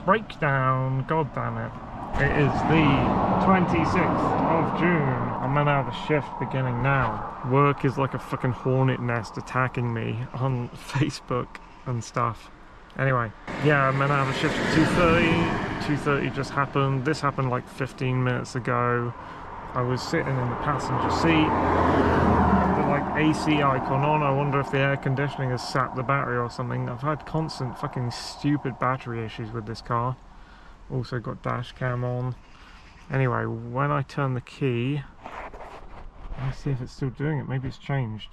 breakdown. God damn it. It is the 26th of June. I'm meant to have a shift beginning now. Work is like a fucking hornet nest attacking me on Facebook and stuff. Anyway, yeah, I'm meant to have a shift at 2:30. 2:30 just happened. This happened like 15 minutes ago. I was sitting in the passenger seat. The like AC icon on. I wonder if the air conditioning has sapped the battery or something. I've had constant fucking stupid battery issues with this car. Also got dash cam on. Anyway, when I turn the key, let me see if it's still doing it. Maybe it's changed.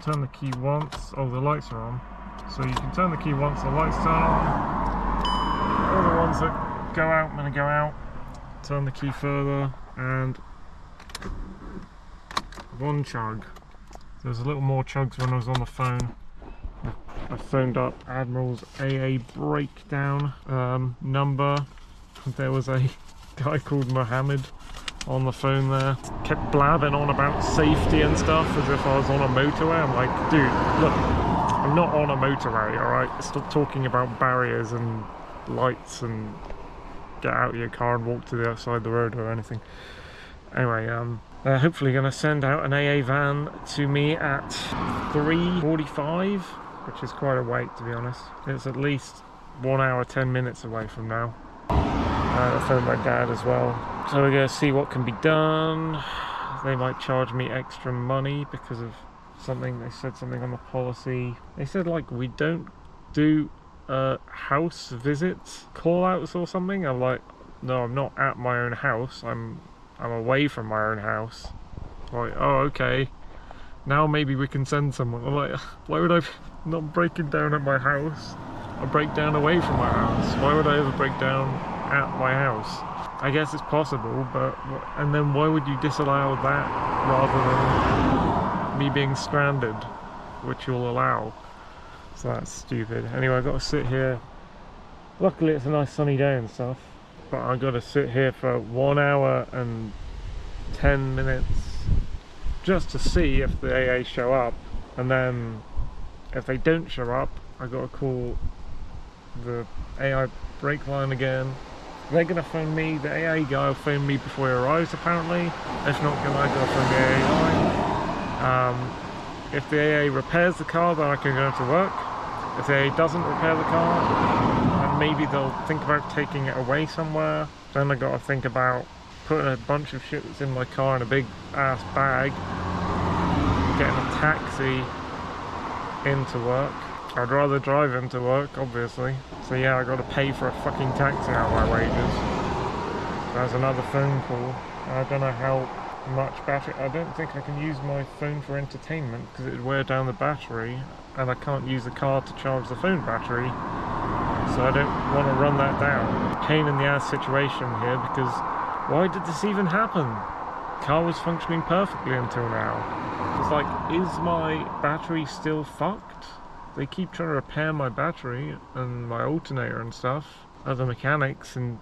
Turn the key once. Oh, the lights are on. So you can turn the key once, the lights turn on. All the ones that go out, I'm gonna go out. Turn the key further, and one chug. There's a little more chugs when I was on the phone. I phoned up Admiral's AA breakdown number. There was a guy called Mohammed on the phone there. Kept blabbing on about safety and stuff as if I was on a motorway. I'm like, dude, look, I'm not on a motorway, alright? Stop talking about barriers and lights and get out of your car and walk to the other side of the road or anything. Anyway, they're hopefully going to send out an AA van to me at 3:45, which is quite a wait, to be honest. It's at least 1 hour 10 minutes away from now. I phoned my dad as well, so we're going to see what can be done. They might charge me extra money because of something. They said something on the policy. They said like we don't do house visits, call outs or something. I'm like, no, I'm not at my own house, I'm away from my own house. Like, oh, okay, now maybe we can send someone. I'm like, why would I not breaking down at my house? I break down away from my house. Why would I ever break down at my house? I guess it's possible, but and then why would you disallow that rather than me being stranded, which you'll allow? So that's stupid. Anyway, I've got to sit here. Luckily it's a nice sunny day and stuff, but I've got to sit here for 1 hour and 10 minutes just to see if the AA show up, and then if they don't show up, I've got to call the AI brake line again. They're going to phone me. The AA guy will phone me before he arrives apparently. If not, I've got to phone the AA line. If the AA repairs the car, then I can go to work. If the AA doesn't repair the car, then maybe they'll think about taking it away somewhere. Then I've got to think about putting a bunch of shit that's in my car in a big ass bag, getting a taxi into work. I'd rather drive into work, obviously. So yeah, I got to pay for a fucking taxi out of my wages. There's another phone call. I don't know how much battery. I don't think I can use my phone for entertainment because it would wear down the battery, and I can't use the car to charge the phone battery. So I don't want to run that down. Pain in the ass situation here, because why did this even happen? Car was functioning perfectly until now. It's like, is my battery still fucked? They keep trying to repair my battery and my alternator and stuff, other mechanics, and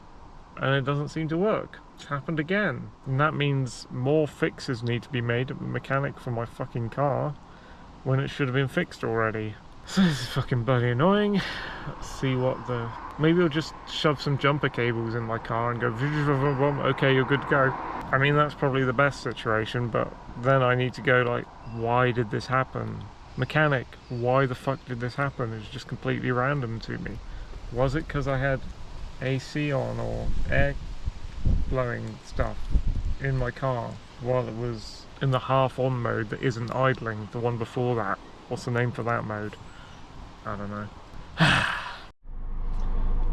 it doesn't seem to work. It's happened again. And that means more fixes need to be made at the mechanic for my fucking car when it should have been fixed already. So this is fucking bloody annoying. Let's see what the... Maybe I'll just shove some jumper cables in my car and go, okay, you're good to go. I mean, that's probably the best situation, but then I need to go like, why did this happen? Mechanic, why the fuck did this happen? It's just completely random to me. Was it because I had AC on or air blowing stuff in my car while it was in the half on mode that isn't idling, the one before that? What's the name for that mode? I don't know.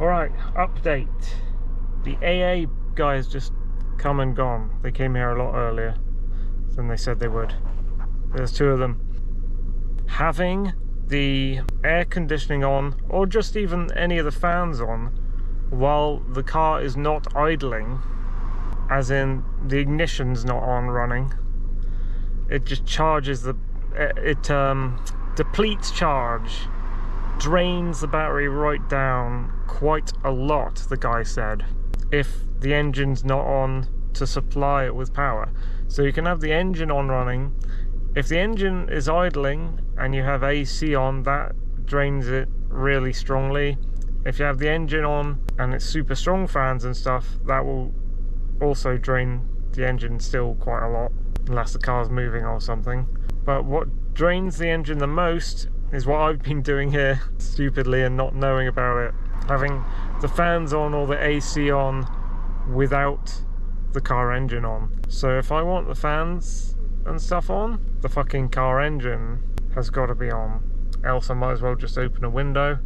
Alright, update. The AA guys just come and gone. They came here a lot earlier than they said they would. There's two of them. Having the air conditioning on, or just even any of the fans on, while the car is not idling, as in the ignition's not on running, it just charges the... it depletes charge, drains the battery right down quite a lot, the guy said, if the engine's not on to supply it with power. So you can have the engine on running. If the engine is idling and you have AC on, that drains it really strongly. if you have the engine on and it's super strong fans and stuff, that will also drain the engine still quite a lot, unless the car's moving or something. But what drains the engine the most is what I've been doing here stupidly and not knowing about it. Having the fans on or the AC on without the car engine on. So if I want the fans and stuff on, the fucking car engine has got to be on. Else I might as well just open a window.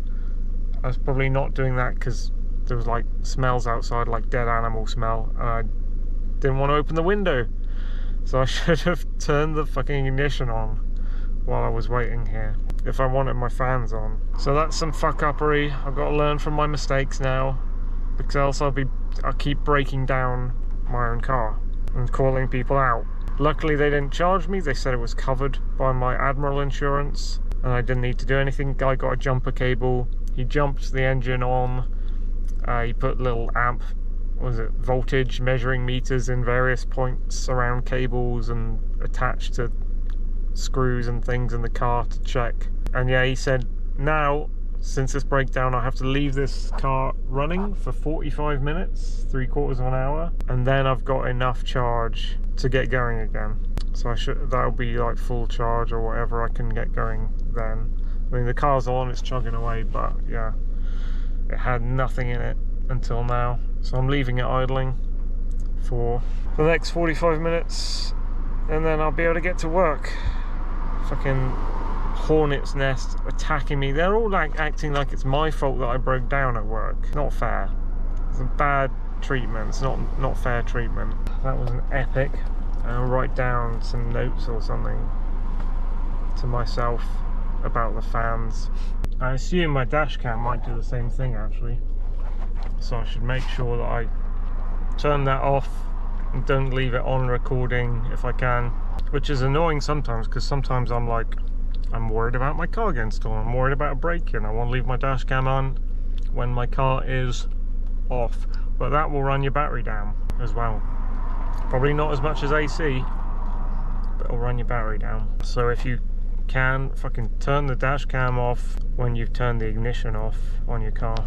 I was probably not doing that because there was like smells outside, like dead animal smell, and I didn't want to open the window. So I should have turned the fucking ignition on while I was waiting here, if I wanted my fans on. So that's some fuck-uppery. I've got to learn from my mistakes now, because else I'll keep breaking down my own car and calling people out. Luckily they didn't charge me. They said it was covered by my Admiral insurance and I didn't need to do anything. Guy got a jumper cable, he jumped the engine on, he put little amp, voltage measuring meters in various points around cables and attached to screws and things in the car to check. And yeah, he said now, since this breakdown, I have to leave this car running for 45 minutes, 3/4 of an hour, and then I've got enough charge to get going again. So that'll be like full charge or whatever, I can get going then. I mean, the car's on, it's chugging away, but yeah, it had nothing in it until now. So I'm leaving it idling for the next 45 minutes and then I'll be able to get to work. Fucking hornet's nest attacking me. They're all like acting like it's my fault that I broke down at work. Not fair. It's a bad treatment. It's not fair treatment. That was an epic. I'll write down some notes or something to myself about the fans. I assume my dash cam might do the same thing actually. So I should make sure that I turn that off and don't leave it on recording if I can. Which is annoying sometimes, because sometimes I'm worried about my car getting stolen, I'm worried about a break-in, I want to leave my dash cam on when my car is off. But that will run your battery down as well. Probably not as much as AC, but it'll run your battery down. So if you can, fucking turn the dash cam off when you've turned the ignition off on your car.